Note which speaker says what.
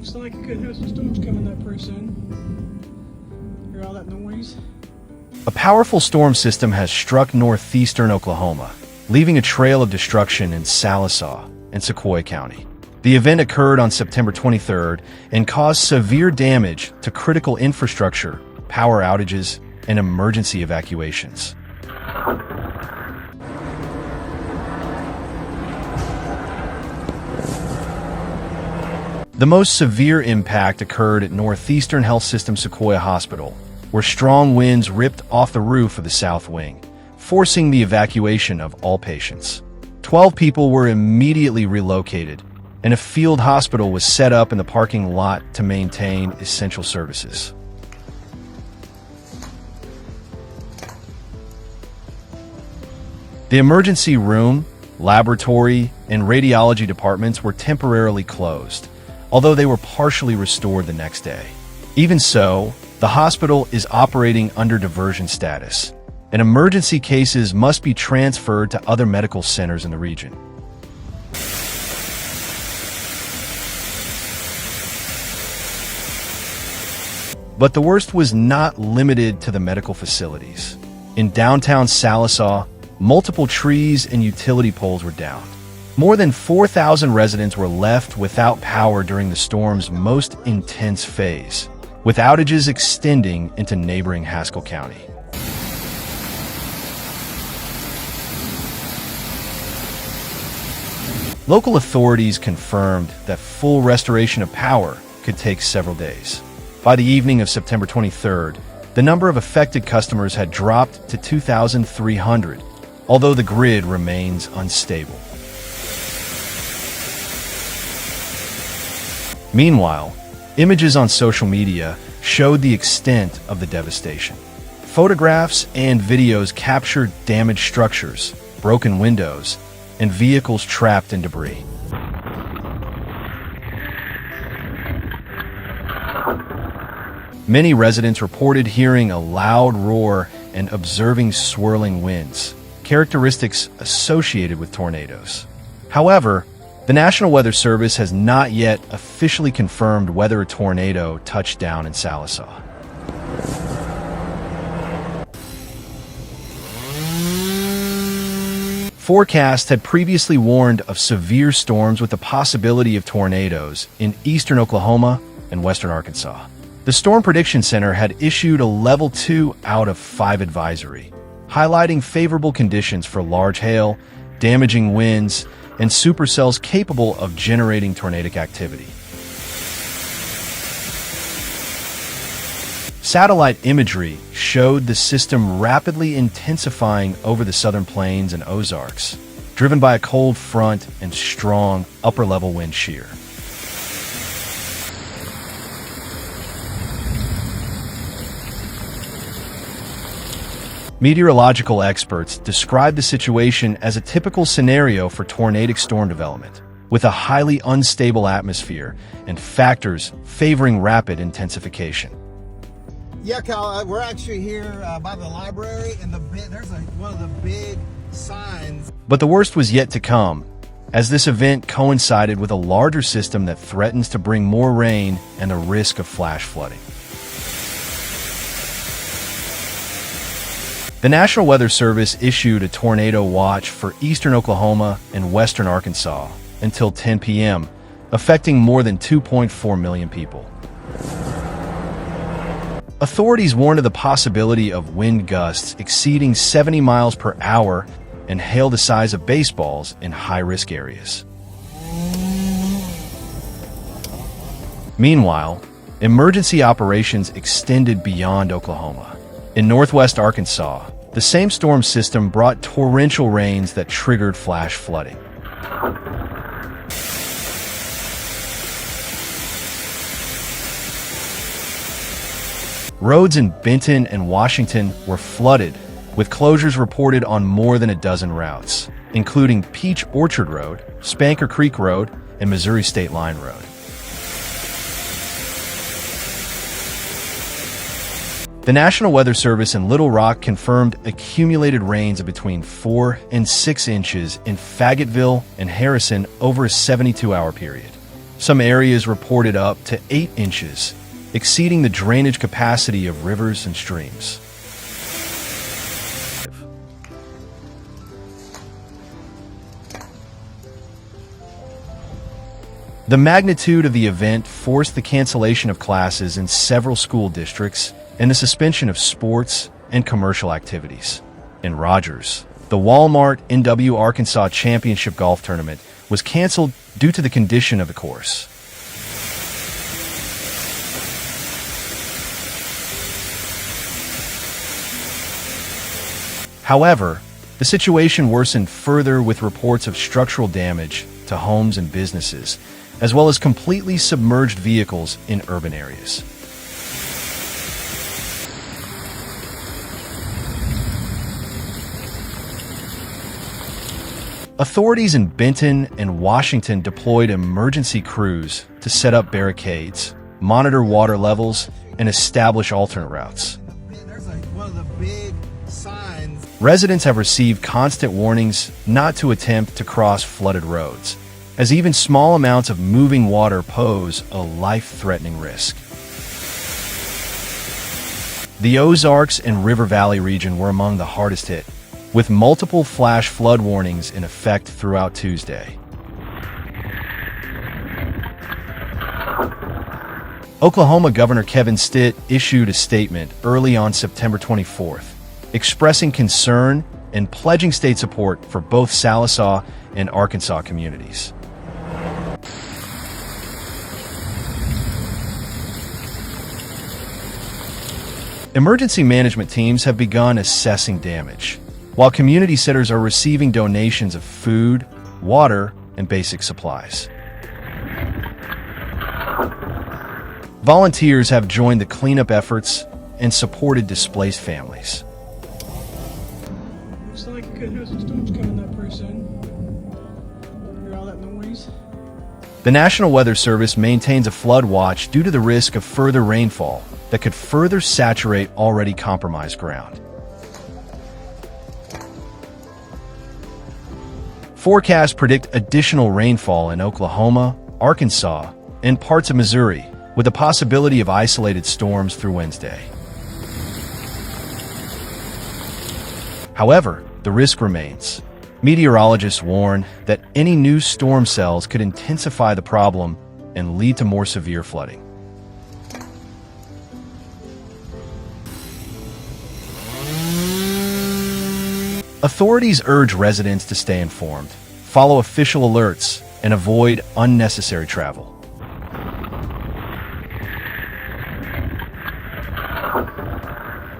Speaker 1: Looks like it could have some storms coming up pretty soon. Hear all that noise?
Speaker 2: A powerful storm system has struck northeastern Oklahoma, leaving a trail of destruction in Salisaw and Sequoyah County. The event occurred on September 23rd and caused severe damage to critical infrastructure, power outages, and emergency evacuations. The most severe impact occurred at Northeastern Health System Sequoyah Hospital, where strong winds ripped off the roof of the south wing, forcing the evacuation of all patients. 12 people were immediately relocated, and a field hospital was set up in the parking lot to maintain essential services. The emergency room, laboratory, and radiology departments were temporarily closed, although they were partially restored the next day. Even so, the hospital is operating under diversion status, and emergency cases must be transferred to other medical centers in the region. But the worst was not limited to the medical facilities. In downtown Salisaw, multiple trees and utility poles were downed. More than 4,000 residents were left without power during the storm's most intense phase, with outages extending into neighboring Haskell County. Local authorities confirmed that full restoration of power could take several days. By the evening of September 23rd, the number of affected customers had dropped to 2,300, although the grid remains unstable. Meanwhile, images on social media showed the extent of the devastation. Photographs and videos captured damaged structures, broken windows, and vehicles trapped in debris. Many residents reported hearing a loud roar and observing swirling winds, characteristics associated with tornadoes. However, the National Weather Service has not yet officially confirmed whether a tornado touched down in Salisaw. Forecasts had previously warned of severe storms with the possibility of tornadoes in eastern Oklahoma and western Arkansas. The Storm Prediction Center had issued a Level 2 out of 5 advisory, highlighting favorable conditions for large hail, damaging winds, and supercells capable of generating tornadic activity. Satellite imagery showed the system rapidly intensifying over the southern plains and Ozarks, driven by a cold front and strong upper-level wind shear. Meteorological experts describe the situation as a typical scenario for tornadic storm development, with a highly unstable atmosphere and factors favoring rapid intensification.
Speaker 3: Yeah, Kyle, we're actually here by the library, and there's one of the big signs.
Speaker 2: But the worst was yet to come, as this event coincided with a larger system that threatens to bring more rain and the risk of flash flooding. The National Weather Service issued a tornado watch for eastern Oklahoma and western Arkansas until 10 p.m., affecting more than 2.4 million people. Authorities warned of the possibility of wind gusts exceeding 70 miles per hour and hail the size of baseballs in high-risk areas. Meanwhile, emergency operations extended beyond Oklahoma. In northwest Arkansas, the same storm system brought torrential rains that triggered flash flooding. Roads in Benton and Washington were flooded, with closures reported on more than a dozen routes, including Peach Orchard Road, Spanker Creek Road, and Missouri State Line Road. The National Weather Service in Little Rock confirmed accumulated rains of between 4 and 6 inches in Fayetteville and Harrison over a 72-hour period. Some areas reported up to 8 inches, exceeding the drainage capacity of rivers and streams. The magnitude of the event forced the cancellation of classes in several school districts and the suspension of sports and commercial activities. In Rogers, the Walmart NW Arkansas Championship Golf Tournament was canceled due to the condition of the course. However, the situation worsened further with reports of structural damage to homes and businesses, as well as completely submerged vehicles in urban areas. Authorities in Benton and Washington deployed emergency crews to set up barricades, monitor water levels, and establish alternate routes.
Speaker 3: There's one of the big signs.
Speaker 2: Residents have received constant warnings not to attempt to cross flooded roads, as even small amounts of moving water pose a life-threatening risk. The Ozarks and River Valley region were among the hardest hit, with multiple flash flood warnings in effect throughout Tuesday. Oklahoma Governor Kevin Stitt issued a statement early on September 24th, expressing concern and pledging state support for both Salisaw and Arkansas communities. Emergency management teams have begun assessing damage, while community centers are receiving donations of food, water, and basic supplies. Volunteers have joined the cleanup efforts and supported displaced families.
Speaker 1: Looks like you couldn't have some storms coming up pretty soon. Hear all that noise?
Speaker 2: The National Weather Service maintains a flood watch due to the risk of further rainfall that could further saturate already compromised ground. Forecasts predict additional rainfall in Oklahoma, Arkansas, and parts of Missouri, with the possibility of isolated storms through Wednesday. However, the risk remains. Meteorologists warn that any new storm cells could intensify the problem and lead to more severe flooding. Authorities urge residents to stay informed, follow official alerts, and avoid unnecessary travel.